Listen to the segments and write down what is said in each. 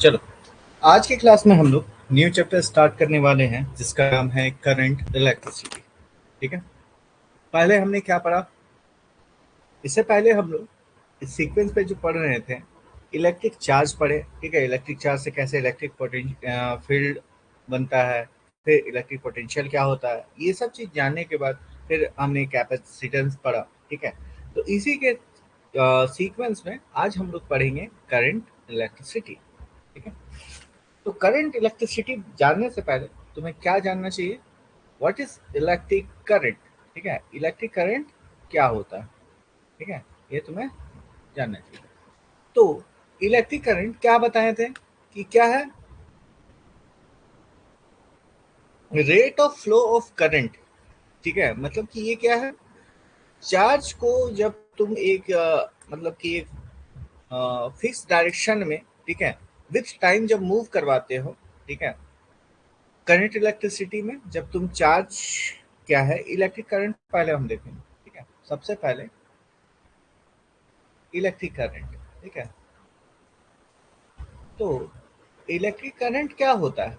चलो, आज की क्लास में हम लोग न्यू चैप्टर स्टार्ट करने वाले हैं जिसका नाम है करंट इलेक्ट्रिसिटी। ठीक है, पहले हमने क्या पढ़ा? इससे पहले हम लोग इस सीक्वेंस पे जो पढ़ रहे थे इलेक्ट्रिक चार्ज पढ़े। ठीक है, इलेक्ट्रिक चार्ज से कैसे इलेक्ट्रिक फील्ड बनता है, फिर इलेक्ट्रिक पोटेंशियल क्या होता है, ये सब चीज़ जानने के बाद फिर हमने कैपेसिटेंस पढ़ा। ठीक है, तो इसी के सीक्वेंस में आज हम लोग पढ़ेंगे करंट इलेक्ट्रिसिटी। ठीक है, तो करंट इलेक्ट्रिसिटी जानने से पहले तुम्हें क्या जानना चाहिए? What is electric current? ठीक है, इलेक्ट्रिक करंट क्या होता है? ठीक है, ये तुम्हें जानना चाहिए। तो इलेक्ट्रिक करंट क्या बताए थे कि क्या है? Rate of flow of current. ठीक है, मतलब कि ये क्या है? चार्ज को जब तुम एक मतलब कि एक फिक्स डायरेक्शन में, ठीक है, विथ टाइम जब मूव करवाते हो, ठीक है, करंट इलेक्ट्रिसिटी में जब तुम चार्ज क्या है इलेक्ट्रिक करंट पहले हम देखेंगे। ठीक है, सबसे पहले इलेक्ट्रिक करंट। ठीक है, तो इलेक्ट्रिक करंट क्या होता है?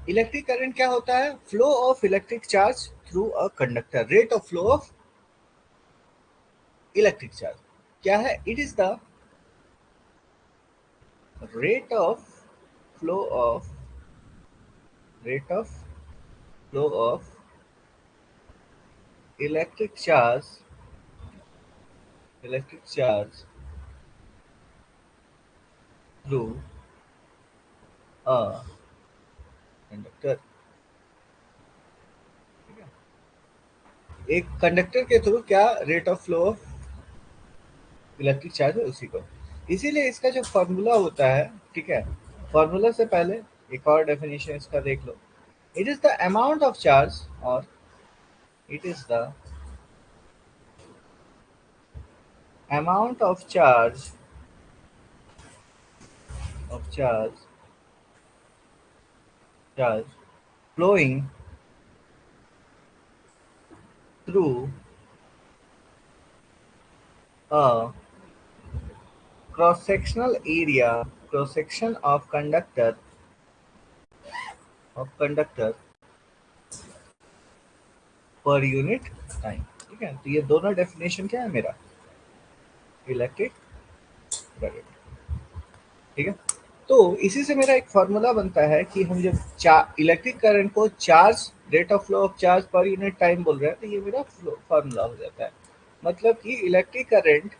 इलेक्ट्रिक करंट क्या होता है? Flow of electric charge through a conductor. Rate of flow of electric charge क्या है? It is the rate of flow of rate of flow of electric charge through a conductor. एक conductor के through क्या rate of flow of electric charge है उसी को। इसीलिए इसका जो फॉर्मूला होता है, ठीक है, फॉर्मूला से पहले एक और डेफिनेशन इसका देख लो। It is the amount of charge, और it is the amount of charge flowing through a cross section of conductor per unit time. ठीक है, तो ये दोनों डेफिनेशन क्या है मेरा? Electric current. ठीक है, तो इसी से मेरा एक फार्मूला बनता है कि हम जब इलेक्ट्रिक करंट को charge rate of flow of charge per unit time बोल रहे हैं, तो ये मेरा फार्मूला हो जाता है। मतलब कि electric current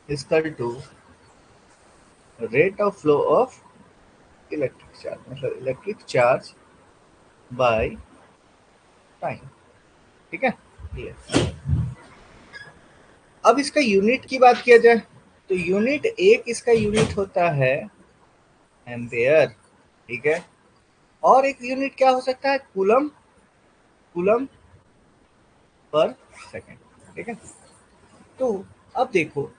is equal to rate of flow of electric charge, मतलब इलेक्ट्रिक चार्ज बाय टाइम। ठीक है, ये। अब इसका यूनिट की बात किया जाए तो यूनिट एक इसका यूनिट होता है एम्पेयर। ठीक है, और एक यूनिट क्या हो सकता है? Coulomb, coulomb per second. ठीक है, तो अब देखो,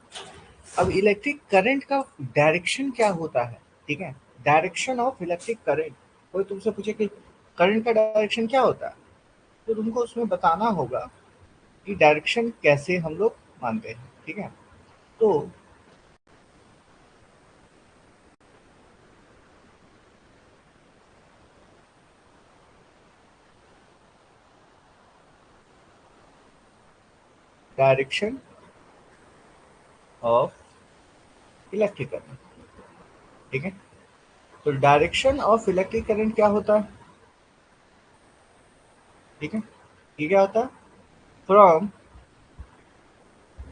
अब इलेक्ट्रिक करंट का डायरेक्शन क्या होता है? ठीक है, डायरेक्शन ऑफ इलेक्ट्रिक करंट। कोई तुमसे पूछे कि करंट का डायरेक्शन क्या होता है, तो तुमको उसमें बताना होगा कि डायरेक्शन कैसे हम लोग मानते हैं। ठीक है, तो डायरेक्शन ऑफ इलेक्ट्रिक करंट। ठीक है, तो डायरेक्शन ऑफ इलेक्ट्रिक करंट क्या होता है? ठीक है, ये क्या होता है? From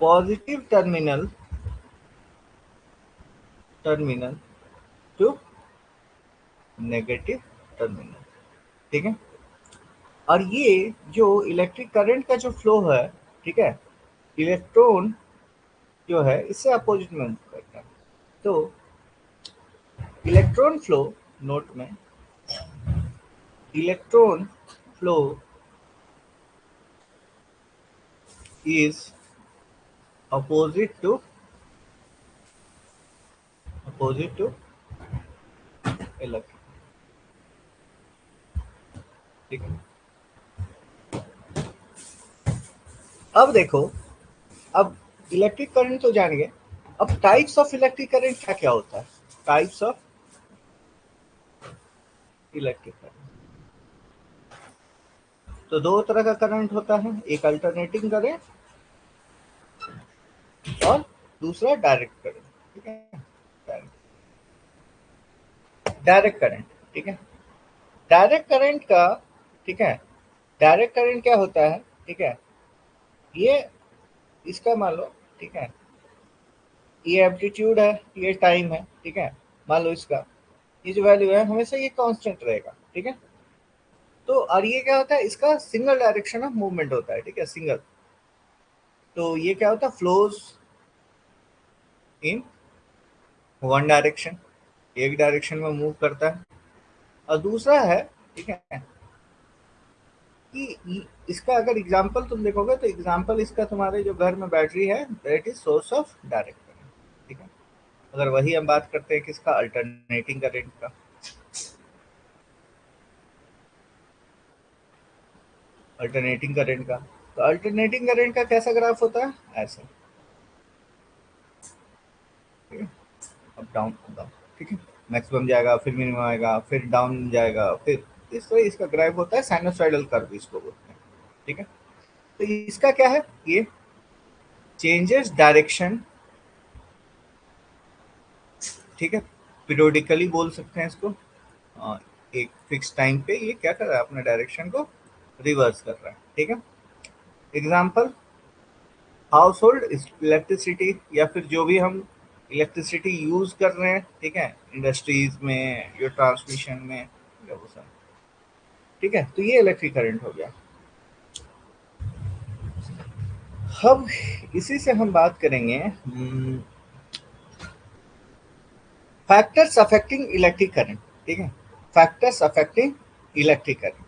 positive terminal to negative terminal. ठीक है, और ये जो इलेक्ट्रिक करंट का जो फ्लो है, ठीक है, इलेक्ट्रॉन जो है इससे अपोजिट में मूव करता है। तो इलेक्ट्रॉन फ्लो, नोट में, electron flow is opposite to electric. ठीक है, अब देखो, अब इलेक्ट्रिक करंट तो जान गए, अब टाइप्स ऑफ इलेक्ट्रिक करंट क्या क्या होता है? टाइप्स ऑफ इलेक्ट्रिक करंट, तो दो तरह का करंट होता है, एक अल्टरनेटिंग करंट और दूसरा डायरेक्ट करंट। ठीक है, डायरेक्ट करंट। ठीक है, डायरेक्ट करंट का, ठीक है, डायरेक्ट करंट क्या होता है? ठीक है, ये इसका मान लो, ठीक है, ये एम्पलीट्यूड है, ये टाइम है। ठीक है, मान लो इसका ये जो वैल्यू है हमेशा ये कांस्टेंट रहेगा। ठीक है, तो और ये क्या होता है, इसका सिंगल डायरेक्शन ऑफ मूवमेंट होता है। ठीक है, सिंगल। तो ये क्या होता है, फ्लोज इन वन डायरेक्शन, एक डायरेक्शन में मूव करता है। और दूसरा है, ठीक है, कि इसका अगर एग्जांपल तुम देखोगे तो एग्जांपल इसका तुम्हारे जो घर में बैटरी है, that is source of direct current. ठीक है, अगर वही हम बात करते हैं किसका, अल्टरनेटिंग करंट का, अल्टरनेटिंग करंट का, तो अल्टरनेटिंग करंट का कैसा ग्राफ होता है, ऐसा। ठीक है, अप डाउन अप डाउन। ठीक है, मैक्सिमम जाएगा, फिर मिनिमम आएगा, फिर डाउन जाएगा, फिर इस तरह इसका ग्राफ होता है, साइनोसॉइडल कर्व इसको बोलते हैं। ठीक है, तो इसका क्या है, ये चेंजेस डायरेक्शन। ठीक है, पीरियोडिकली बोल सकते हैं इसको। एक फिक्स टाइम पे ये क्या कर रहा है, अपने डायरेक्शन को रिवर्स कर रहा है। ठीक है, एग्जाम्पल हाउस होल्ड इलेक्ट्रिसिटी, या फिर जो भी हम इलेक्ट्रिसिटी यूज कर रहे हैं, ठीक है, इंडस्ट्रीज में, जो ट्रांसमिशन में, या वो सब। ठीक है, तो ये इलेक्ट्रिक करंट हो गया। अब इसी से हम बात करेंगे फैक्टर्स अफेक्टिंग इलेक्ट्रिक करंट। ठीक है, factors affecting electric current.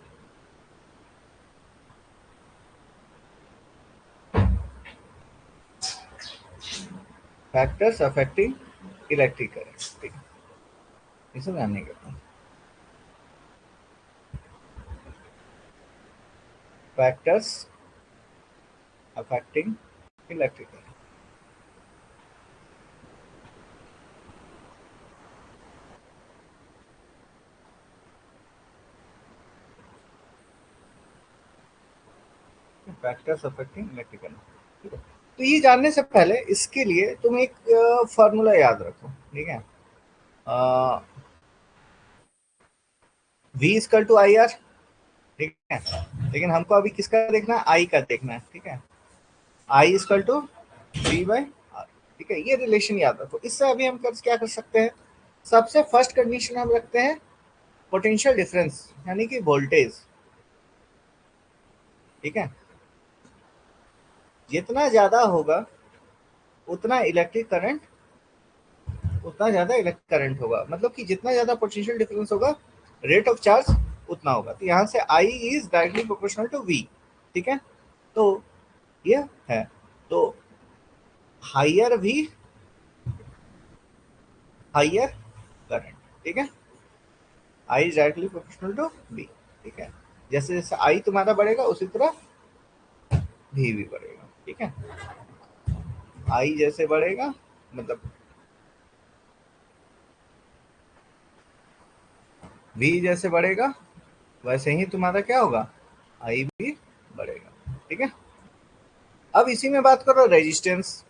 Factors affecting electric current. ठीक है, इसे जानने के बाद factors affecting electric current. Factors affecting electric current. ठीक है, तो ये जानने से पहले इसके लिए तुम एक फॉर्मूला याद रखो। ठीक है, V is equal to I R. ठीक है, लेकिन हमको अभी किसका देखना है, आई का देखना है। ठीक है, I is equal to V by R. ठीक है, ये रिलेशन याद रखो। इससे अभी हम क्या कर सकते हैं, सबसे फर्स्ट कंडीशन हम रखते हैं पोटेंशियल डिफरेंस, यानी कि वोल्टेज। ठीक है, जितना ज्यादा होगा उतना इलेक्ट्रिक करंट, उतना ज्यादा इलेक्ट्रिक करंट होगा, मतलब कि जितना ज्यादा पोटेंशियल डिफरेंस होगा, रेट ऑफ चार्ज उतना होगा। तो यहाँ से I is directly proportional to V. ठीक है, तो ये है, तो हाइयर वी हाइयर करंट। ठीक है, I is directly proportional to V. ठीक है, जैसे जैसे आई तुम्हारा बढ़ेगा उसी तरह वी भी बढ़ेगा। ठीक है, आई जैसे बढ़ेगा, मतलब वी जैसे बढ़ेगा, वैसे ही तुम्हारा क्या होगा, आई भी बढ़ेगा। ठीक है, अब इसी में बात करो रेजिस्टेंस,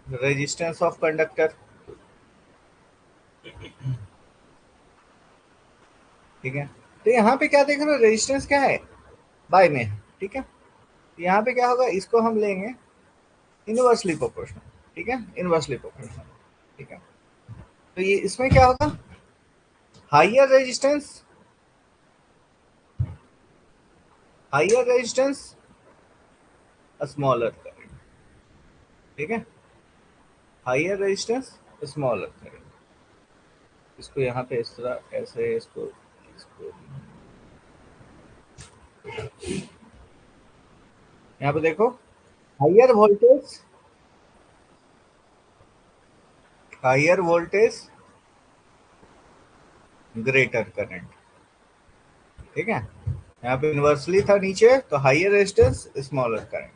रेजिस्टेंस ऑफ कंडक्टर। ठीक है, तो यहाँ पे क्या देख रहे हो, रेजिस्टेंस क्या है, बाय में है। ठीक है, तो यहाँ पे क्या होगा, इसको हम लेंगे इनवर्सली प्रोपोर्शनल। ठीक है, इनवर्सली प्रोपोर्शनल। ठीक है, तो ये इसमें क्या होगा, higher resistance, higher resistance, smaller current. ठीक है, हाइयर रेजिस्टेंस, स्मॉलर करंट। इसको यहाँ पे इस तरह ऐसे इसको यहाँ पे देखो, higher voltage, higher voltage, greater current. ठीक है, यहाँ पे इन्वर्सली था नीचे, तो higher resistance, smaller current.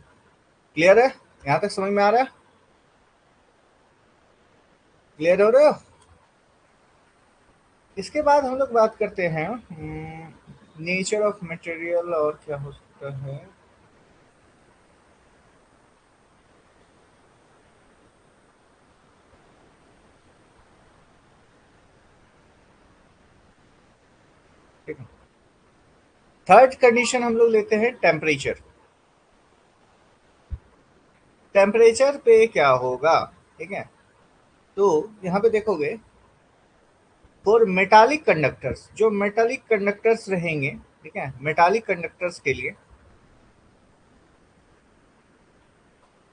Clear है, यहाँ तक समझ में आ रहा है? क्लियर हो रहे हो? इसके बाद हम लोग बात करते हैं नेचर ऑफ मटेरियल और क्या हो सकता है। ठीक है, थर्ड कंडीशन हम लोग लेते हैं टेम्परेचर। टेम्परेचर पे क्या होगा, ठीक है, तो यहाँ पे देखोगे फॉर मेटालिक कंडक्टर्स, जो मेटालिक कंडक्टर्स रहेंगे, ठीक है, मेटालिक कंडक्टर्स के लिए,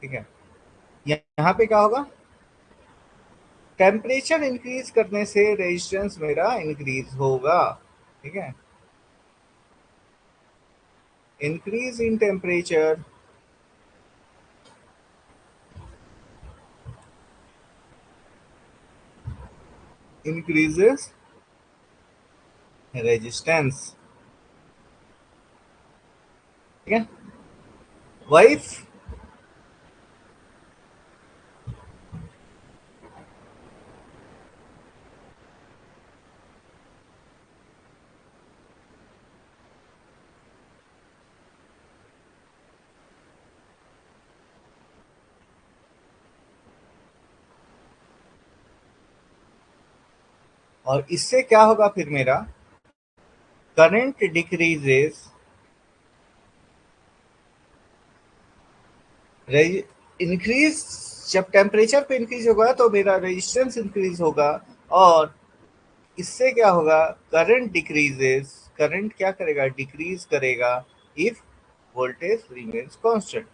ठीक है, यहाँ पे क्या होगा, टेम्परेचर इंक्रीज करने से रेजिस्टेंस मेरा इंक्रीज होगा, ठीक है, increase in temperature increases resistance, ठीक है, वाइफ। और इससे क्या होगा फिर मेरा करंट डिक्रीजेस, इंक्रीज, जब टेम्परेचर पे इंक्रीज होगा तो मेरा रेजिस्टेंस इंक्रीज होगा, और इससे क्या होगा, करंट डिक्रीजेस, करंट क्या करेगा, डिक्रीज करेगा इफ वोल्टेज रिमेन्स कांस्टेंट,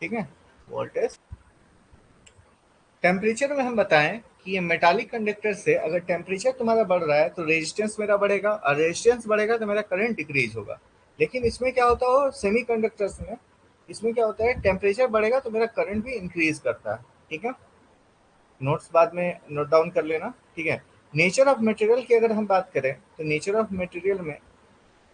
ठीक है, वोल्टेज। टेम्परेचर में हम बताएं कि ये मेटालिक कंडक्टर से अगर टेम्परेचर तुम्हारा बढ़ रहा है तो रेजिस्टेंस मेरा बढ़ेगा, और रेजिस्टेंस बढ़ेगा तो मेरा करंट डिक्रीज होगा। लेकिन इसमें क्या होता है, सेमी कंडक्टर्स में इसमें क्या होता है, टेम्परेचर बढ़ेगा तो मेरा करंट भी इंक्रीज करता है, ठीक है, नोट्स बाद में नोट डाउन कर लेना, ठीक है। नेचर ऑफ मटेरियल की अगर हम बात करें तो नेचर ऑफ मटेरियल में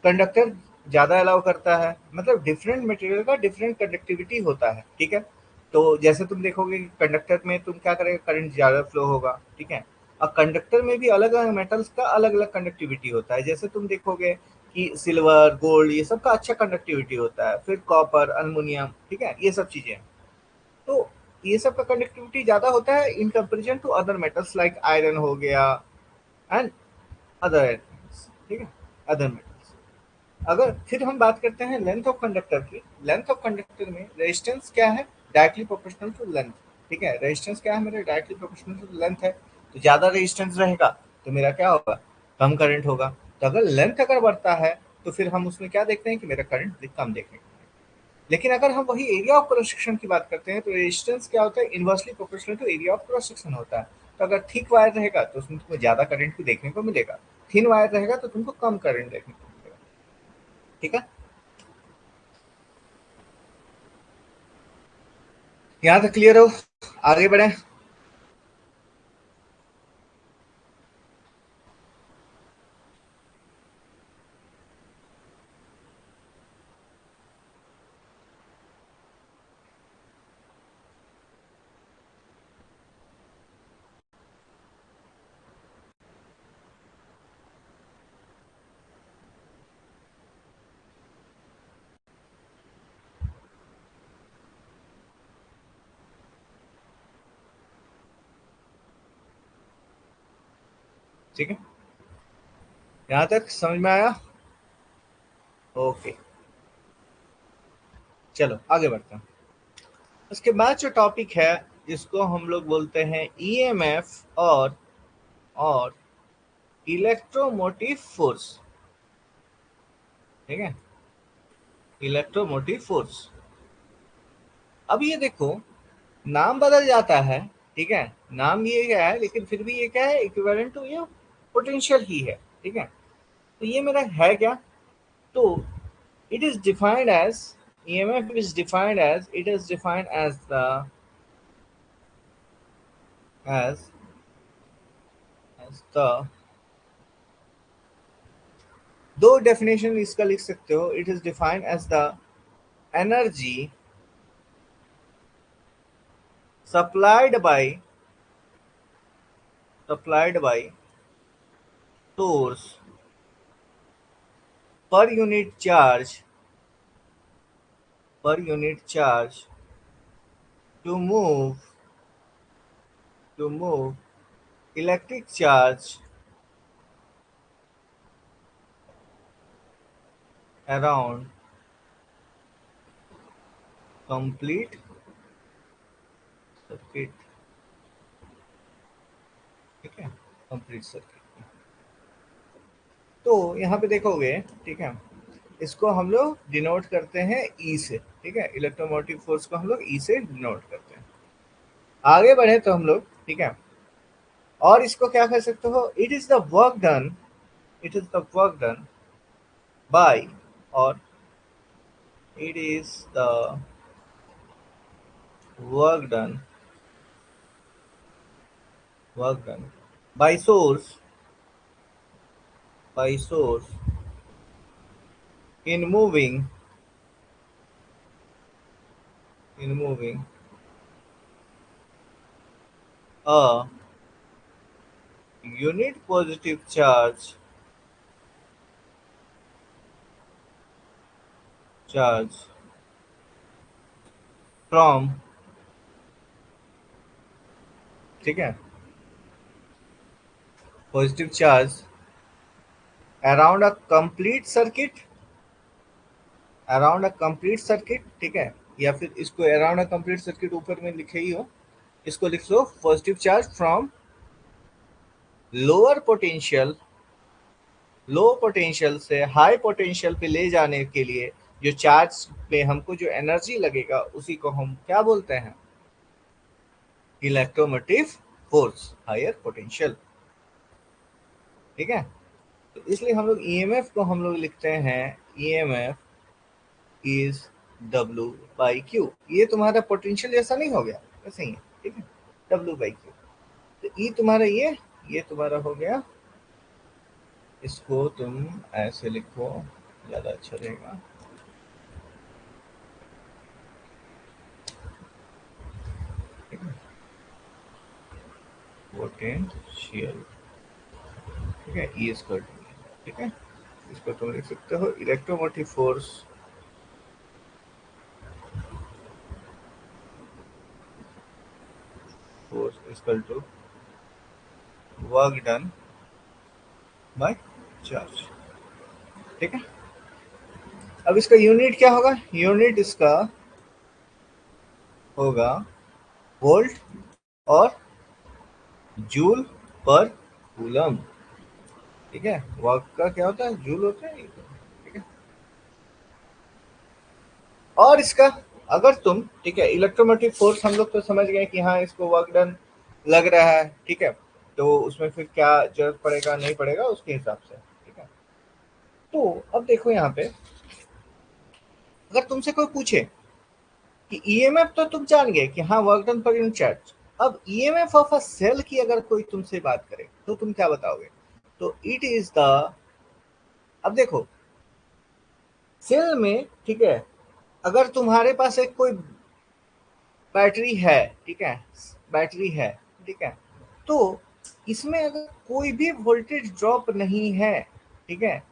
कंडक्टर ज़्यादा अलाउ करता है, मतलब डिफरेंट मटेरियल का डिफरेंट कंडक्टिविटी होता है, ठीक है। तो जैसे तुम देखोगे कि कंडक्टर में तुम क्या करेगा, करंट ज़्यादा फ्लो होगा, ठीक है। और कंडक्टर में भी अलग अलग मेटल्स का अलग अलग कंडक्टिविटी होता है, जैसे तुम देखोगे कि सिल्वर गोल्ड ये सब का अच्छा कंडक्टिविटी होता है, फिर कॉपर अल्मुनियम, ठीक है, ये सब चीज़ें। तो ये सब का कंडक्टिविटी ज़्यादा होता है in comparison to other metals like iron हो गया एंड अदर, ठीक है, अदर मेटल्स। अगर फिर हम बात करते हैं लेंथ ऑफ कंडक्टर की, लेंथ ऑफ कंडक्टर में रेजिस्टेंस क्या है, डायरेक्टली प्रोपोर्शनल टू लेंथ, ठीक है, रेजिस्टेंस क्या है मेरे, डायरेक्टली प्रोपोर्शनल टू लेंथ है। तो ज़्यादा रेजिस्टेंस रहेगा तो मेरा क्या होगा, कम करंट होगा। तो अगर लेंथ अगर बढ़ता है तो फिर हम उसमें क्या देखते हैं कि मेरा करंट कम देखने को मिलेगा। लेकिन अगर हम वही एरिया ऑफ क्रॉस सेक्शन की बात करते हैं तो रेजिस्टेंस क्या होता है, inversely proportional to area of cross section होता है। तो अगर थिक वायर रहेगा तो उसमें तुमको ज़्यादा करंट भी देखने को मिलेगा, थिन वायर रहेगा तो तुमको कम करंट देखने को मिलेगा, ठीक है। यहाँ तक क्लियर हो, आगे बढ़े। ठीक है, यहाँ तक समझ में आया? ओके, चलो आगे बढ़ते हैं। उसके बाद जो टॉपिक है जिसको हम लोग बोलते हैं ईएमएफ और इलेक्ट्रोमोटिव फोर्स, ठीक है, इलेक्ट्रोमोटिव फोर्स। अब ये देखो, नाम बदल जाता है, ठीक है, नाम ये क्या है लेकिन फिर भी ये क्या है, इक्विवेलेंट टू ये पोटेंशियल ही है, ठीक है। तो ये मेरा है क्या, तो it is defined as, EMF is defined as, it is defined as the as the, दो डेफिनेशन इसका लिख सकते हो, it is defined as the energy supplied by supplied by source per unit charge to move electric charge around complete circuit. ठीक है, complete circuit. तो यहाँ पे देखोगे, ठीक है, इसको हम लोग डिनोट करते हैं ई से। ठीक है, इलेक्ट्रोमोटिव फोर्स को हम लोग ई से डिनोट करते हैं। आगे बढ़े तो हम लोग, ठीक है, और इसको क्या कर सकते हो, it is the work done, it is the work done by, और it is the work done by source in moving a unit positive charge from, ठीक है, positive charge around a complete circuit, ठीक है, या फिर इसको around a complete circuit ऊपर में लिखे ही हो, इसको लिख लो positive charge from lower potential, low potential से हाई पोटेंशियल पे ले जाने के लिए जो चार्ज पे हमको जो एनर्जी लगेगा उसी को हम क्या बोलते हैं, इलेक्ट्रोमोटिव फोर्स, हायर पोटेंशियल। ठीक है, तो इसलिए हम लोग ईएमएफ को हम लोग लिखते हैं, EMF is W by Q. ये तुम्हारा पोटेंशियल जैसा नहीं हो गया, ऐसे ही है। ठीक है, डब्ल्यू बाई क्यू। तो ई तुम्हारा ये तुम्हारा हो गया, इसको तुम ऐसे लिखो, ज्यादा अच्छा रहेगा। पोटेंशियल, ठीक है, ई स्क्वायर। ठीक है, इसको तुम लिख सकते हो electromotive force equal to work done by charge. ठीक है, अब इसका यूनिट क्या होगा, यूनिट इसका होगा वोल्ट और जूल पर कूलम। ठीक है, वर्क का क्या होता है, जूल होता है। ठीक है, और इसका अगर तुम, ठीक है, इलेक्ट्रोमोटिव फोर्स हम लोग तो समझ गए कि हाँ इसको वर्क डन लग रहा है। ठीक है, तो उसमें फिर क्या जरूरत पड़ेगा नहीं पड़ेगा उसके हिसाब से। ठीक है, तो अब देखो यहाँ पे अगर तुमसे कोई पूछे कि ईएमएफ तो तुम जान गए कि हाँ work done per unit charge, अब ईएमएफ ऑफ अ सेल की अगर कोई तुमसे बात करे तो तुम क्या बताओगे, तो इट इज द, अब देखो सेल में, ठीक है, अगर तुम्हारे पास एक कोई बैटरी है, ठीक है, बैटरी है, ठीक है, तो इसमें अगर कोई भी वोल्टेज ड्रॉप नहीं है, ठीक है,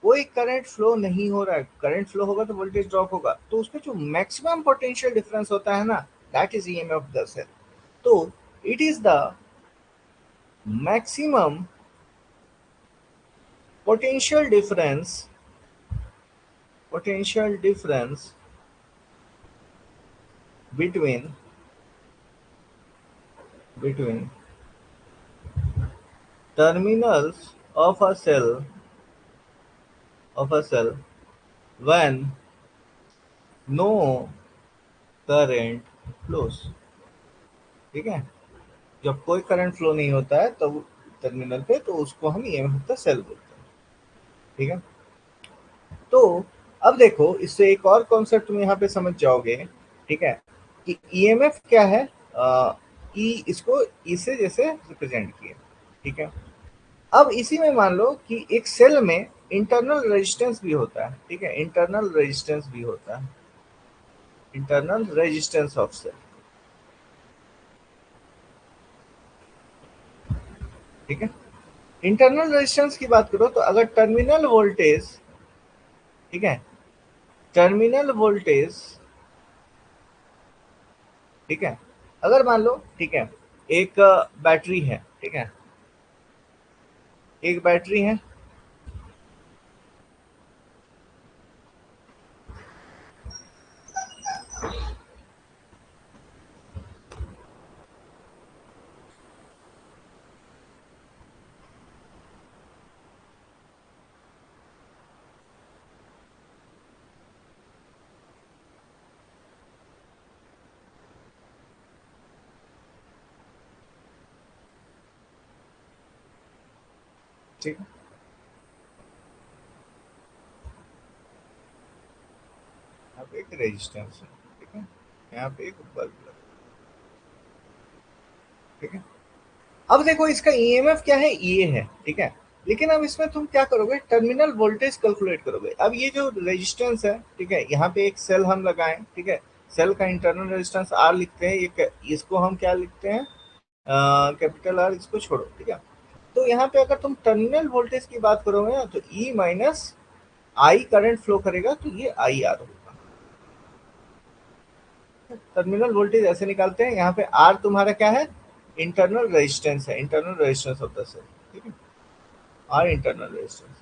कोई करंट फ्लो नहीं हो रहा है, करंट फ्लो होगा तो वोल्टेज ड्रॉप होगा, तो उसमें जो मैक्सिमम पोटेंशियल डिफरेंस होता है ना, that is EMF of the cell. तो it is the maximum potential difference between terminals of a cell when no current flows। ठीक है, जब कोई करंट फ्लो नहीं होता है तब टर्मिनल पे, तो उसको हम ईएमएफ का सेल बोलते हैं। ठीक है, तो अब देखो इससे एक और कॉन्सेप्ट तुम यहाँ पे समझ जाओगे, ठीक है, कि ईएमएफ क्या है। ई इसको ई से जैसे रिप्रेजेंट किया। ठीक है, अब इसी में मान लो कि एक सेल में इंटरनल रेजिस्टेंस भी होता है। ठीक है, इंटरनल रेजिस्टेंस भी होता है, इंटरनल रेजिस्टेंस ऑफ सेल। ठीक है। इंटरनल रेजिस्टेंस की बात करो तो अगर टर्मिनल वोल्टेज, ठीक है, टर्मिनल वोल्टेज, ठीक है, अगर मान लो, ठीक है, एक बैटरी है, ठीक है, एक बैटरी है, ठीक है, यहाँ पे एक रेजिस्टेंस है, ठीक है, यहाँ पे एक बल्ब लगा, ठीक है। अब देखो इसका ईएमएफ क्या है, ये है, ठीक है, लेकिन अब इसमें तुम क्या करोगे, टर्मिनल वोल्टेज कैलकुलेट करोगे। अब ये जो रेजिस्टेंस है, ठीक है, यहाँ पे एक सेल हम लगाएं, ठीक है, सेल का इंटरनल रेजिस्टेंस आर लिखते हैं, इसको हम क्या लिखते हैं, कैपिटल आर, इसको छोड़ो, ठीक है। तो यहाँ पे अगर तुम टर्मिनल वोल्टेज की बात करोगे ना, तो E minus I current flow करेगा, तो ये आई आर होगा। टर्मिनल वोल्टेज ऐसे निकालते हैं, यहाँ पे आर तुम्हारा क्या है, इंटरनल रेजिस्टेंस है, internal resistance of the cell, ठीक है, आर इंटरनल रेजिस्टेंस।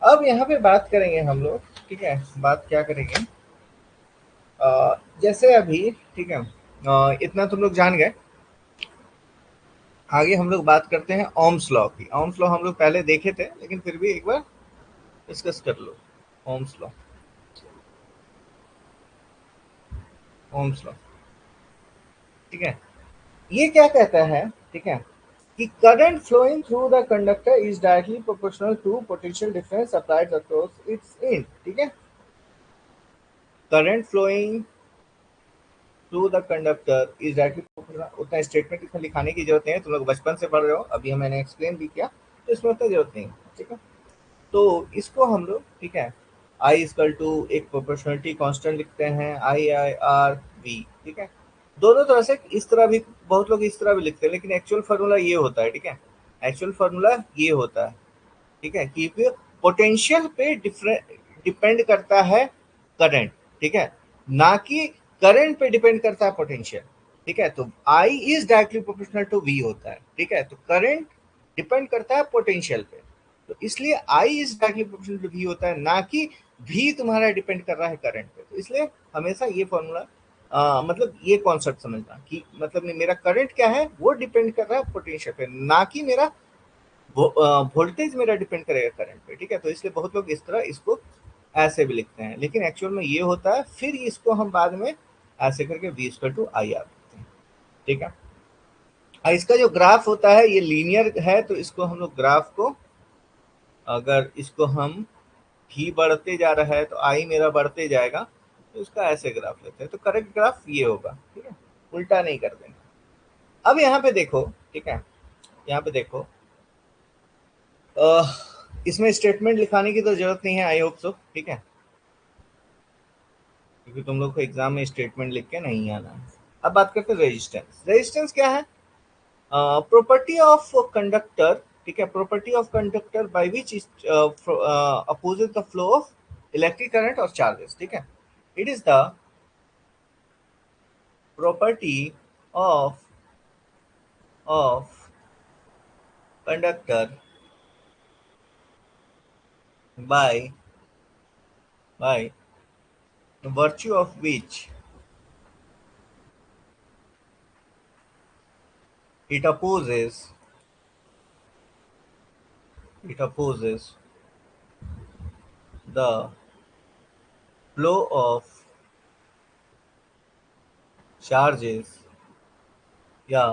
अब यहाँ पे बात करेंगे हम लोग, ठीक है, बात क्या करेंगे, जैसे अभी, ठीक है, इतना तुम लोग जान गए, आगे हम लोग बात करते हैं ओम्स लॉ की। ओम्स लॉ हम लोग पहले देखे थे, लेकिन फिर भी एक बार डिस्कस कर लो। ओम्स लॉ, ओम्स लॉ, ठीक है, ये क्या कहता है, ठीक है, कि current flowing through the conductor is directly proportional to potential difference applied across its in, ठीक है, current flowing through the conductor is directly proportional. उतना स्टेटमेंट इसमें लिखाने की जरूरत नहीं है, तुम लोग बचपन से पढ़ रहे हो, अभी मैंने एक्सप्लेन भी किया, तो इसमें उतना जरूरत नहीं है, ठीक है। तो इसको हम लोग, ठीक है, आई इक्वल टू एक प्रोपोर्शनलिटी कांस्टेंट लिखते हैं, आई आई आर वी, ठीक है। दोनों तरह से, इस तरह भी बहुत लोग इस तरह भी लिखते हैं, लेकिन एक्चुअल फार्मूला ये होता है, ठीक है, एक्चुअल फार्मूला ये होता है, ठीक है, कि पोटेंशियल पे डिपेंड करता है करंट, ठीक है, ना कि करंट पे डिपेंड करता है पोटेंशियल, ठीक है। तो I is directly proportional to V होता है, ठीक है, तो करंट डिपेंड करता है पोटेंशियल पे, तो इसलिए I is directly proportional to V होता है, ना कि भी तुम्हारा डिपेंड कर रहा है करंट पे। तो इसलिए हमेशा ये फॉर्मूला, मतलब ये कॉन्सेप्ट समझना कि मतलब मेरा करंट क्या है, वो डिपेंड कर रहा है पोटेंशियल पे, ना कि मेरा वोल्टेज मेरा डिपेंड करेगा करंट पे, ठीक है। तो इसलिए बहुत लोग इस तरह इसको ऐसे भी लिखते हैं, लेकिन एक्चुअल में ये होता है, फिर इसको हम बाद में ऐसे करके V square to I R लिखते हैं, ठीक है। इसका जो ग्राफ होता है ये लीनियर है, तो इसको हम लोग ग्राफ को, अगर इसको हम भी बढ़ते जा रहा है तो आई मेरा बढ़ते जाएगा, तो इसका ऐसे ग्राफ लेते हैं, तो करेक्ट ग्राफ ये होगा, ठीक है, उल्टा नहीं कर देंगे। अब यहाँ पे देखो, ठीक है, यहाँ पे देखो, इसमें स्टेटमेंट लिखाने की तो जरूरत नहीं है, आई होप सो, ठीक है, क्योंकि तुम लोग को एग्जाम में स्टेटमेंट लिख के नहीं आना है। अब बात करते हैं रेजिस्टेंस। रेजिस्टेंस क्या है, प्रॉपर्टी ऑफ कंडक्टर, ठीक है, property of conductor by which opposes the flow of electric current और चार्जेस, ठीक है, it is the property of conductor by virtue of which it opposes the flow of charges या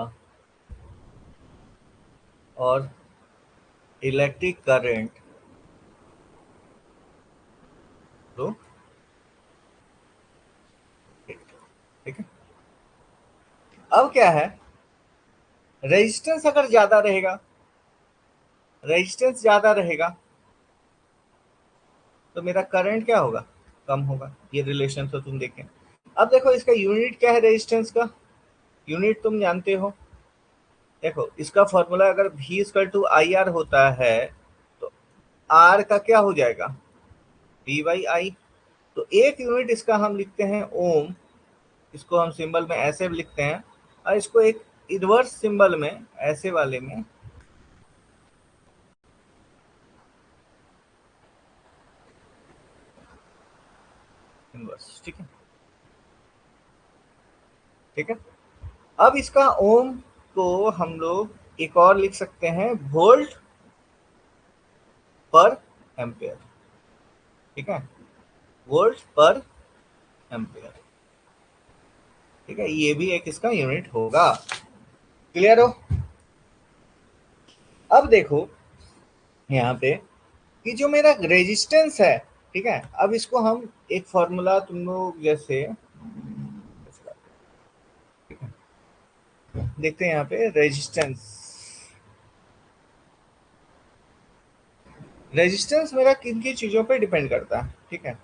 और electric current तो, ठीक है। अब क्या है, रेजिस्टेंस अगर ज्यादा रहेगा, रेजिस्टेंस ज्यादा रहेगा, तो मेरा करंट क्या होगा, कम होगा। ये रिलेशन तो तुम देखें। अब देखो इसका यूनिट क्या है रेजिस्टेंस का, यूनिट तुम जानते हो, देखो इसका फॉर्मूला अगर V equal to I R होता है तो R का क्या हो जाएगा, V बाई आई। तो एक यूनिट इसका हम लिखते हैं ओम, इसको हम सिंबल में ऐसे भी लिखते हैं, और इसको एक इनवर्स सिंबल में ऐसे वाले में इनवर्स, ठीक है। ठीक है, अब इसका ओम को हम लोग एक और लिख सकते हैं वोल्ट पर एम्पेयर, ठीक है, वोल्ट पर एम्पेयर। ठीक है, ये भी एक इसका यूनिट होगा। क्लियर हो? अब देखो यहाँ पे कि जो मेरा रेजिस्टेंस है, ठीक है, अब इसको हम एक फॉर्मूला तुम लोग जैसे देखते हैं यहाँ पे रेजिस्टेंस। रेजिस्टेंस मेरा किन किन चीजों पे डिपेंड करता है, ठीक है।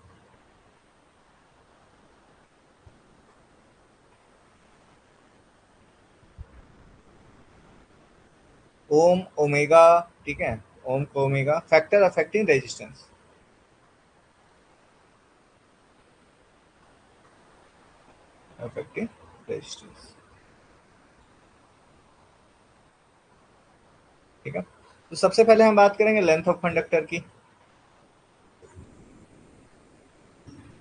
ओम ओमेगा, ठीक है, ओम को omega factor affecting resistance, affecting resistance, ठीक है। तो सबसे पहले हम बात करेंगे लेंथ ऑफ कंडक्टर की।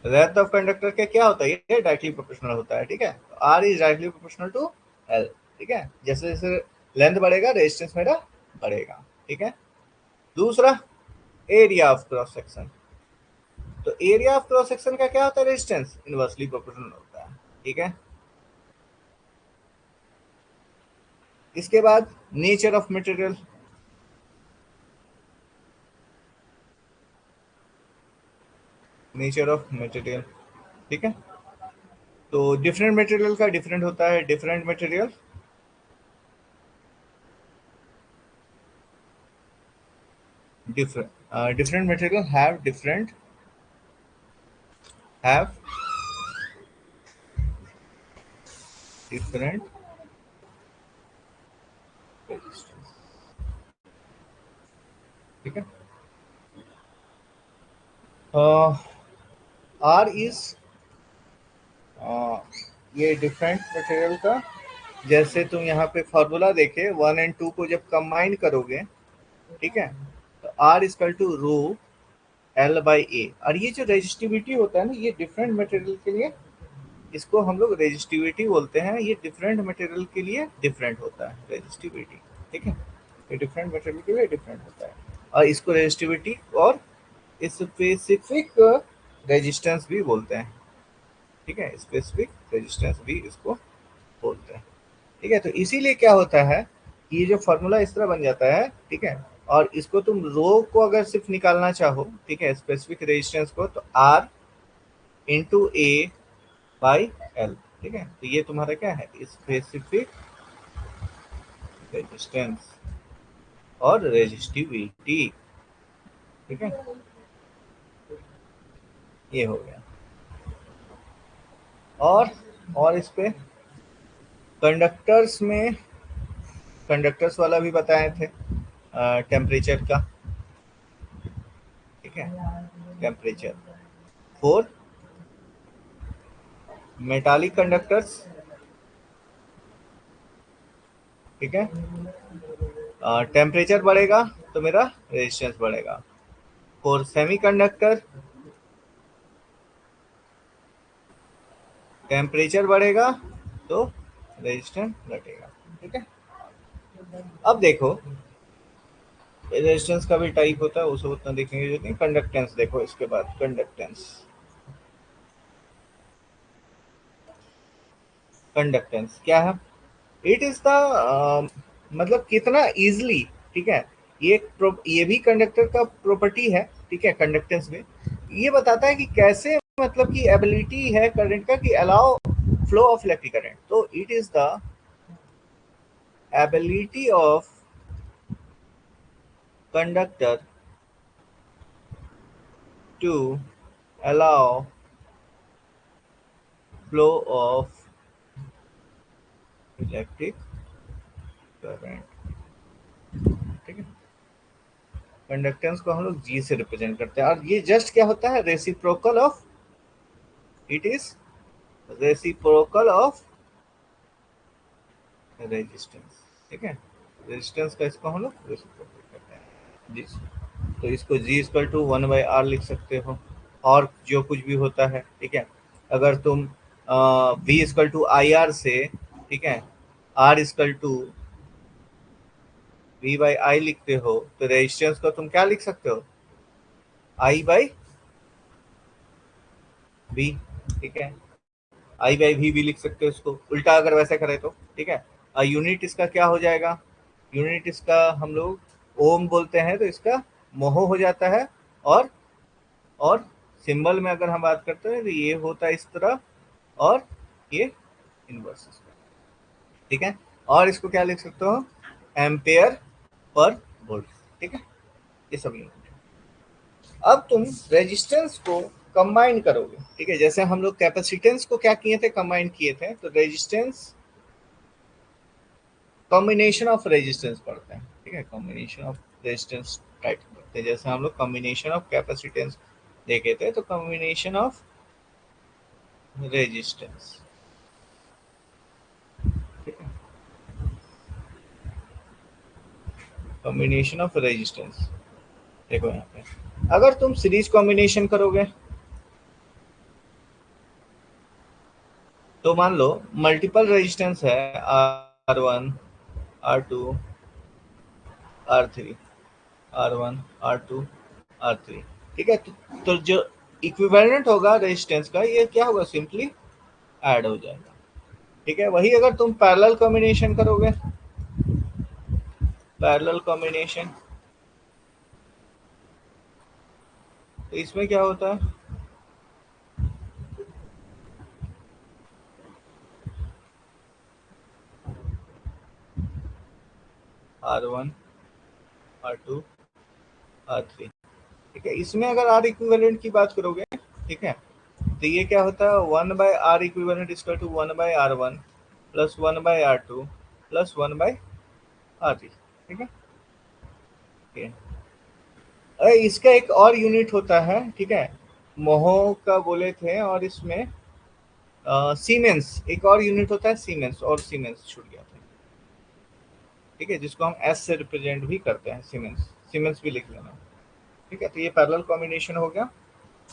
लेंथ ऑफ कंडक्टर के क्या होता है, ये डायरेक्टली प्रोपोर्शनल होता है, ठीक है। R is directly proportional to L, ठीक है। जैसे जैसे लेंथ बढ़ेगा रेजिस्टेंस मेरा बढ़ेगा, ठीक है। दूसरा, एरिया ऑफ क्रॉस सेक्शन। तो एरिया ऑफ क्रॉस सेक्शन का क्या होता है, रेजिस्टेंस इनवर्सली प्रोपोर्शनल होता है, ठीक है। इसके बाद nature of material, nature of material, ठीक है। तो डिफरेंट मटेरियल का डिफरेंट होता है, different material different material have different resistance, ठीक है। आर इज ये डिफरेंट मटेरियल का, जैसे तुम यहाँ पे फॉर्मूला देखे 1 और 2 को जब कंबाइन करोगे, ठीक है, तो R is equal to rho L by A. और ये जो रेजिस्टिविटी होता है ना, ये डिफरेंट मटेरियल के लिए इसको हम लोग रेजिस्टिविटी बोलते हैं। ये डिफरेंट मटेरियल के लिए डिफरेंट होता है रेजिस्टिविटी, ठीक है। ये डिफरेंट मटेरियल के लिए डिफरेंट होता है, और इसको रेजिस्टिविटी और स्पेसिफिक रेजिस्टेंस भी बोलते हैं, ठीक है। स्पेसिफिक रेजिस्टेंस भी इसको बोलते हैं, ठीक है। तो इसीलिए क्या होता है कि ये जो फॉर्मूला इस तरह बन जाता है, ठीक है। और इसको तुम रो को अगर सिर्फ निकालना चाहो, ठीक है, स्पेसिफिक रेजिस्टेंस को, तो R into A by L, ठीक है। तो ये तुम्हारा क्या है, स्पेसिफिक रेजिस्टेंस और रेजिस्टिविटी, ठीक है। ये हो गया। और इस पे कंडक्टर्स में कंडक्टर्स वाला भी बताए थे, टेम्परेचर का, ठीक है, टेम्परेचर फॉर मेटालिक कंडक्टर्स, ठीक है। टेम्परेचर बढ़ेगा तो मेरा रेजिस्टेंस बढ़ेगा। फॉर सेमी कंडक्टर टेम्परेचर बढ़ेगा तो रेजिस्टेंस घटेगा, ठीक है। अब देखो रेजिस्टेंस का भी टाइप होता है, उसे उतना देखने की जरूरत नहीं। कंडक्टेंस देखो, इसके बाद कंडक्टेंस, कंडक्टेंस क्या है, इट इज द मतलब कितना इजली, ठीक है। ये भी कंडक्टर का प्रॉपर्टी है, ठीक है। कंडक्टेंस में ये बताता है कि कैसे, मतलब कि एबिलिटी है करंट का कि allow flow of electric current. तो it is the ability of conductor to allow flow of electric current, ठीक है। कंडक्टेंस को हम लोग जी से रिप्रेजेंट करते हैं, और ये जस्ट क्या होता है, reciprocal of, it is reciprocal of resistance, ठीक है। रेजिस्टेंस का इसको हम लोग रेसिप्रोकल करते हैं जी। तो इसको जी इक्वल टू 1/r लिख सकते हो, और जो कुछ भी होता है, ठीक है। अगर तुम v equal to I R से, ठीक है, r equal to v by I लिखते हो, तो रेजिस्टेंस को तुम क्या लिख सकते हो, i बाई v, ठीक है। i बाई v भी लिख सकते हो इसको, उल्टा अगर वैसे करें तो, ठीक है। यूनिट इसका क्या हो जाएगा, यूनिट इसका हम लोग ओम बोलते हैं, तो इसका मोहो हो जाता है, और सिंबल में अगर हम बात करते हैं तो ये होता है इस तरह, और ये इनवर्स, ठीक है। और इसको क्या लिख सकते हो, एम्पेयर पर वोल्ट, ठीक है। ये सब यूनिट। अब तुम रेजिस्टेंस को कंबाइन करोगे, ठीक है। जैसे हम लोग कैपेसिटेंस को क्या किए थे, कंबाइन किए थे, तो रेजिस्टेंस कॉम्बिनेशन ऑफ रेजिस्टेंस पढ़ते हैं, ठीक है। कॉम्बिनेशन ऑफ रेजिस्टेंस टाइप करते हैं, जैसे हम लोग कॉम्बिनेशन ऑफ कैपेसिटेंस देखे थे, तो कॉम्बिनेशन ऑफ रेजिस्टेंस, ठीक है। कॉम्बिनेशन ऑफ रेजिस्टेंस, देखो यहाँ पे अगर तुम सीरीज कॉम्बिनेशन करोगे, तो मान लो मल्टीपल रेजिस्टेंस है, R1 R2 R3, R1 R2 R3, ठीक है। तो जो इक्विवेलेंट होगा रेजिस्टेंस का, ये क्या होगा, सिंपली ऐड हो जाएगा, ठीक है। वही अगर तुम पैरेलल कॉम्बिनेशन करोगे, पैरेलल कॉम्बिनेशन, तो इसमें क्या होता है, R1 R2 R3, ठीक है। इसमें अगर आर इक्विवेलेंट की बात करोगे, ठीक है, तो ये क्या होता है, 1/r equivalent equal to 1/r1 plus 1/r2 plus 1/r3, ठीक है। ये अरे इसका एक और यूनिट होता है, ठीक है, मोहो का बोले थे, और इसमें सीमेंस एक और यूनिट होता है, सीमेंस, और सीमेंस छूट गया था, ठीक है, जिसको हम एस से रिप्रेजेंट भी करते हैं, सीमेंस, सीमेंस भी लिख लेना, ठीक है। तो ये पैरेलल कॉम्बिनेशन हो गया।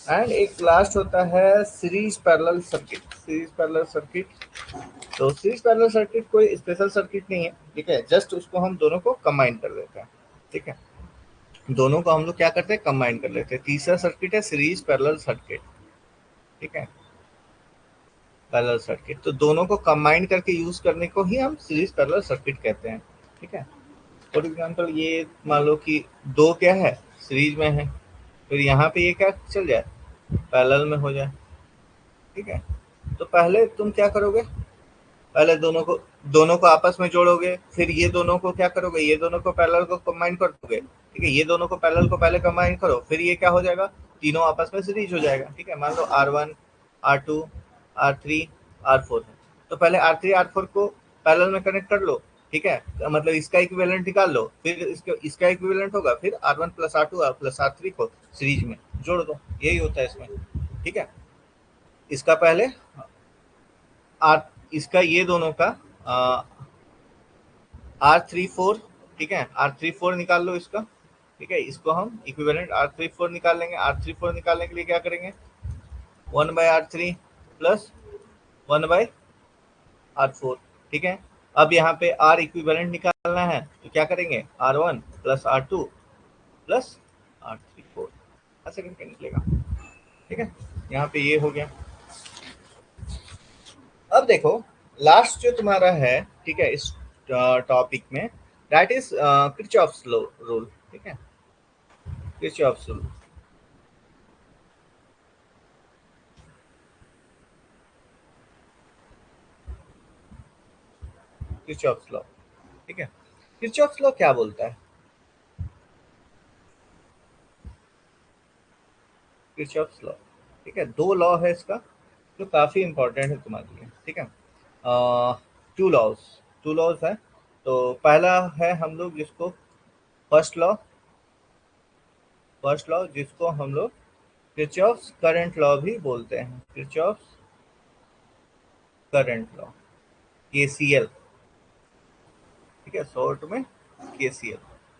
एंड एक लास्ट होता है series parallel circuit, series parallel circuit. तो सीरीज पैरेलल सर्किट कोई स्पेशल सर्किट नहीं है, ठीक है, जस्ट उसको हम दोनों को कंबाइन कर देते हैं, ठीक है। दोनों को हम लोग क्या करते हैं, कंबाइन कर लेते हैं। तीसरा सर्किट है सीरीज पैरेलल सर्किट, ठीक है, पैरेलल सर्किट। तो दोनों को कंबाइन करके यूज करने को ही हम सीरीज पैरेलल सर्किट कहते हैं, ठीक है। फॉर एग्जाम्पल ये मान लो कि दो क्या है, सीरीज में है, फिर यहाँ पे ये क्या चल जाए, पैरेलल में हो जाए, ठीक है। तो पहले तुम क्या करोगे, पहले दोनों को आपस में जोड़ोगे, फिर ये दोनों को क्या करोगे, ये दोनों को पैरेलल को कंबाइन कर दोगे, ठीक है। ये दोनों को पैरेलल को पहले कंबाइन करो, फिर ये क्या हो जाएगा, तीनों आपस में सीरीज हो जाएगा, ठीक है। मान लो R1 R2 R3 R4 है, तो पहले R3 R4 को पैरेलल में कनेक्ट कर लो, ठीक है। मतलब इसका इक्विवेलेंट निकाल लो, फिर इसका इक्विवेलेंट होगा, फिर R1 plus R2 plus R3 को सीरीज में जोड़ दो, यही होता है इसमें, ठीक है। इसका पहले आर इसका ये दोनों का R34, ठीक है, R34 निकाल लो इसका, ठीक है। इसको हम इक्विवेलेंट R34 निकाल लेंगे। R34 निकालने के लिए क्या करेंगे, 1/R3 प्लस 1/R4, ठीक है। अब यहाँ पे R इक्विवेलेंट निकालना है, तो क्या करेंगे, R1 plus R2 plus R34, ऐसे करके निकलेगा, ठीक है। यहाँ पे ये हो गया। अब देखो लास्ट जो तुम्हारा है, ठीक है, इस टॉपिक में, that is Kirchhoff's law rule, ठीक है, किरचॉफ्स रूल, किरचॉफ्स लॉ, ठीक है। किरचॉफ्स लॉ क्या बोलता है, किरचॉफ्स लॉ, ठीक है, दो लॉ है इसका जो काफी इंपॉर्टेंट है तुम्हारे लिए, ठीक है। टू लॉज, टू लॉज है, तो पहला है हम लोग जिसको फर्स्ट लॉ जिसको हम लोग किरचॉफ्स करंट लॉ भी बोलते हैं, किरचॉफ्स करंट लॉ, केसीएल। ठीक है, शॉर्ट में केसीएल।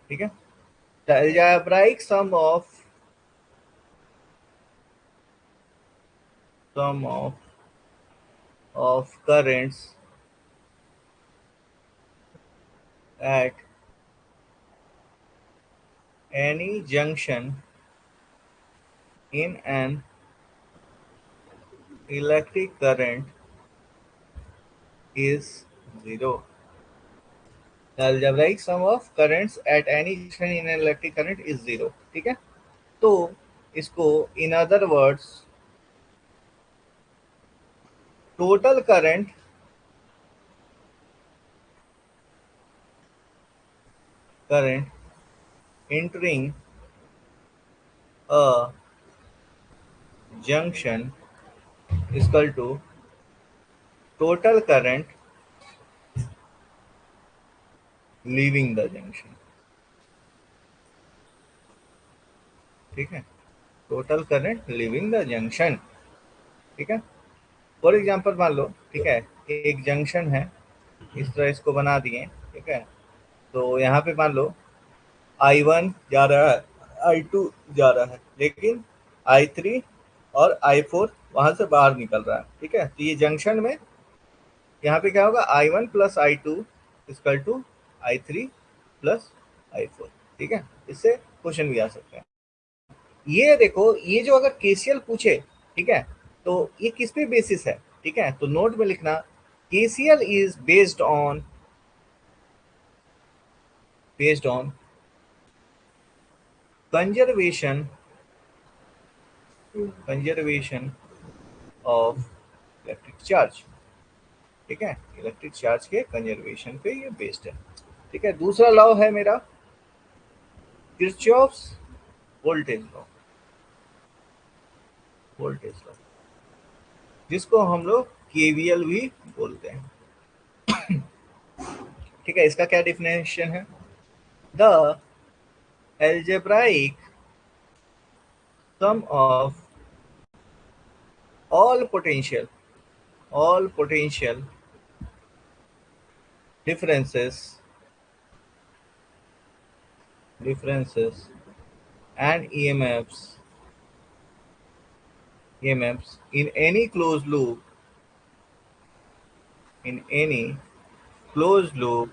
ठीक है, the algebraic sum of currents at any junction in an electric current is zero. The algebraic sum of currents at any junction in an electric current is zero. ठीक है, तो इसको in other words total current entering a junction is equal to total current leaving the junction. ठीक है, total current living the junction. ठीक है, for example मान लो, ठीक है, एक जंक्शन है, इस तरह इसको बना दिए। ठीक है, तो यहाँ पे मान लो I1 जा रहा है, I2 जा रहा है, लेकिन I3 और I4 वहां से बाहर निकल रहा है। ठीक है, तो ये जंक्शन में यहाँ पे क्या होगा, I1 plus I2 equal to I3 plus I4। ठीक है, इससे क्वेश्चन भी आ सकते हैं। ये देखो, ये जो अगर केसीएल पूछे, ठीक है, तो ये किस पे बेसिस है? ठीक है, तो नोट में लिखना, KCL is based on conservation of electric charge. ठीक है, इलेक्ट्रिक चार्ज के कंजर्वेशन पे ये बेस्ड है। ठीक है, दूसरा लॉ है मेरा किरचॉफ्स वोल्टेज लॉ, जिसको हम लोग केवीएल भी बोलते हैं। ठीक है, इसका क्या डिफिनेशन है? The algebraic sum of all potential differences and EMFs in any closed loop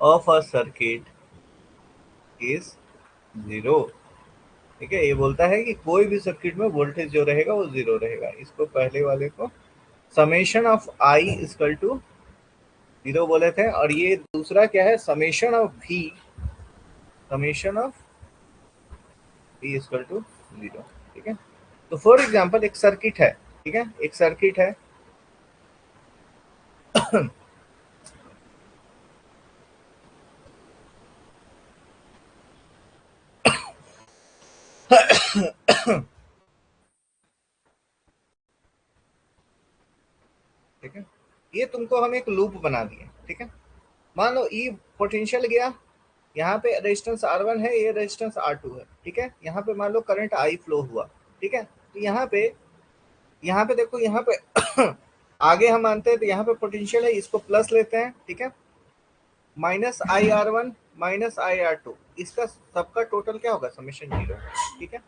of a circuit is zero। ठीक है, ये बोलता है कि कोई भी सर्किट में वोल्टेज जो रहेगा वो जीरो रहेगा। इसको पहले वाले को summation of I equal to zero बोले थे, और ये दूसरा क्या है, समेशन ऑफ भी इक्वल टू जीरो। ठीक है, तो फॉर एग्जांपल एक सर्किट है। ठीक है, एक सर्किट है ठीक है, ये तुमको हम एक लूप बना दिए। ठीक है, मान लो ई पोटेंशियल गया, यहाँ पे रेजिस्टेंस R1 है, ये रेजिस्टेंस R2 है। ठीक है, यहाँ पे मान लो करंट I फ्लो हुआ। ठीक है, तो यहाँ पे देखो, यहाँ पे आगे हम मानते हैं तो यहाँ पे पोटेंशियल है, इसको प्लस लेते हैं। ठीक है, माइनस IR1 माइनस IR2, इसका सबका टोटल क्या होगा, समेशन जीरो। ठीक है,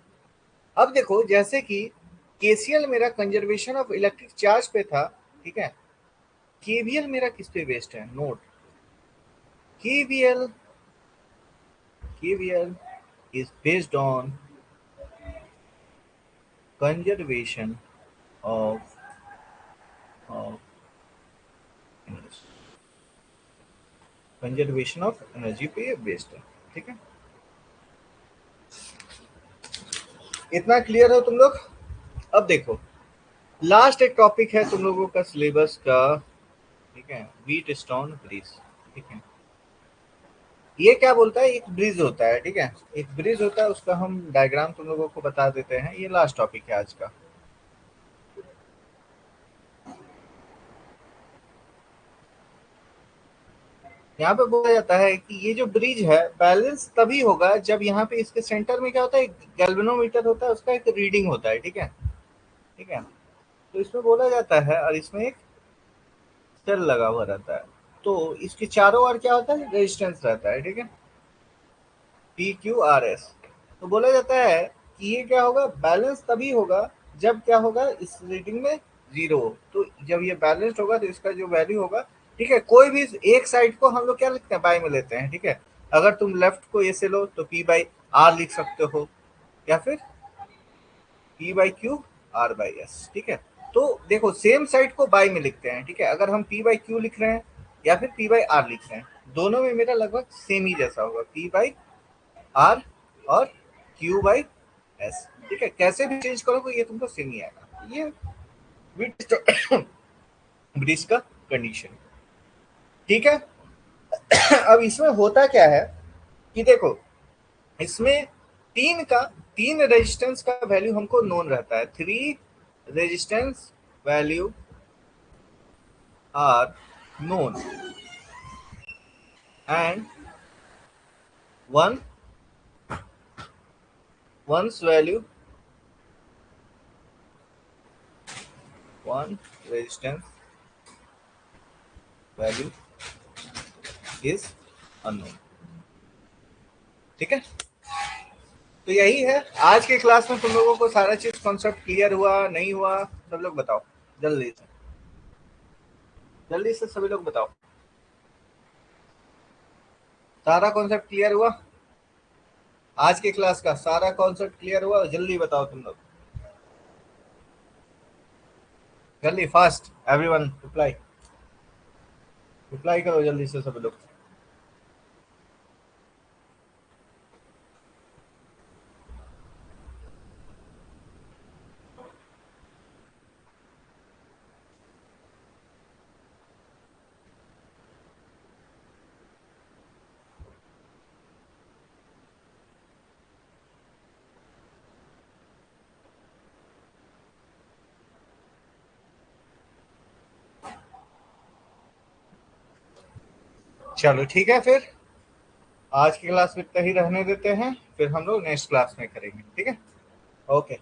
अब देखो, जैसे कि केसीएल मेरा कंजर्वेशन ऑफ इलेक्ट्रिक चार्ज पे था। ठीक है, केवीएल मेरा किस पे बेस्ड है? Note, KVL is based on conservation of of energy, conservation of energy पे बेस्ड है। ठीक है, इतना क्लियर हो तुम लोग? अब देखो, लास्ट एक टॉपिक है तुम लोगों का सिलेबस का। ठीक है, व्हीटस्टोन ब्रिज। ठीक है, ये क्या बोलता है, एक ब्रिज होता है। ठीक है, एक ब्रिज होता है, उसका हम डायग्राम तुम लोगों को बता देते हैं। ये लास्ट टॉपिक है आज का। यहाँ पे बोला जाता है कि ये जो ब्रिज है बैलेंस तभी होगा जब यहाँ पे इसके सेंटर में क्या होता है, गैल्वेनोमीटर होता है, उसका एक रीडिंग होता है। ठीक है, ठीक है। तो इसमें बोला जाता है, और इसमें एक सेल लगा हुआ रहता है, तो इसके चारों ओर क्या होता है, रेजिस्टेंस रहता है। ठीक है, पी क्यू आर एस। तो बोला जाता है कि ये क्या होगा, बैलेंस तभी होगा जब क्या होगा, इस रीडिंग में जीरो हो। तो जब ये बैलेंस्ड होगा तो इसका जो वैल्यू होगा, ठीक है, कोई भी एक साइड को हम लोग क्या लिखते हैं, बाई में लेते हैं। ठीक है, अगर तुम लेफ्ट को ए से लो तो पी बाई आर लिख सकते हो, या फिर P by Q R by S. ठीक है, तो देखो सेम साइड को बाई में लिखते हैं। ठीक है, अगर हम पी बाई क्यू लिख रहे हैं या फिर पी बाई आर लिख रहे हैं, दोनों में मेरा लगभग सेम ही जैसा होगा, पी बाई आर और क्यू बाई एस। ठीक है, कैसे भी चेंज करोगे ये तुमको सेम ही आएगा। ये ब्रिज ब्रिज का कंडीशन। ठीक है, अब इसमें होता क्या है कि देखो, इसमें तीन रेजिस्टेंस का वैल्यू हमको नोन रहता है। Three resistance value are known and one once value one resistance value is unknown. ठीक है, तो यही है आज के क्लास में। तुम लोगों को सारा चीज कॉन्सेप्ट क्लियर हुआ नहीं हुआ, सब लोग बताओ जल्दी से, जल्दी से सभी लोग बताओ, सारा कॉन्सेप्ट क्लियर हुआ? आज के क्लास का सारा कॉन्सेप्ट क्लियर हुआ? जल्दी बताओ तुम लोग, जल्दी, फास्ट, एवरीवन रिप्लाई, रिप्लाई करो जल्दी से सभी लोग। चलो ठीक है, फिर आज की क्लास में इतना ही रहने देते हैं, फिर हम लोग नेक्स्ट क्लास में करेंगे। ठीक है, ओके।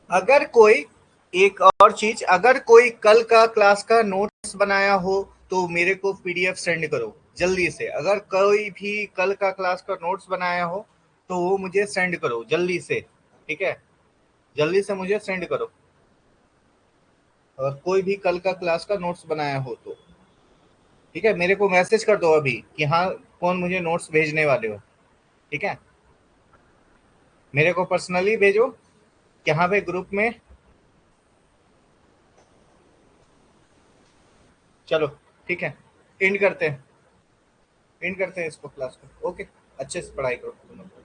अगर कोई एक और चीज, अगर कोई कल का क्लास का नोट्स बनाया हो तो मेरे को पीडीएफ सेंड करो जल्दी से। अगर कोई भी कल का क्लास का नोट्स बनाया हो तो वो मुझे सेंड करो जल्दी से। ठीक है, जल्दी से मुझे सेंड करो, और कोई भी कल का क्लास का नोट्स बनाया हो तो। ठीक है, मेरे को मैसेज कर दो अभी कि हाँ, कौन मुझे नोट्स भेजने वाले हो। ठीक है, मेरे को पर्सनली भेजो, यहाँ पे ग्रुप में। चलो ठीक है, एंड करते हैं, एंड करते हैं इसको, क्लास को। ओके, अच्छे से पढ़ाई करो तुम लोग।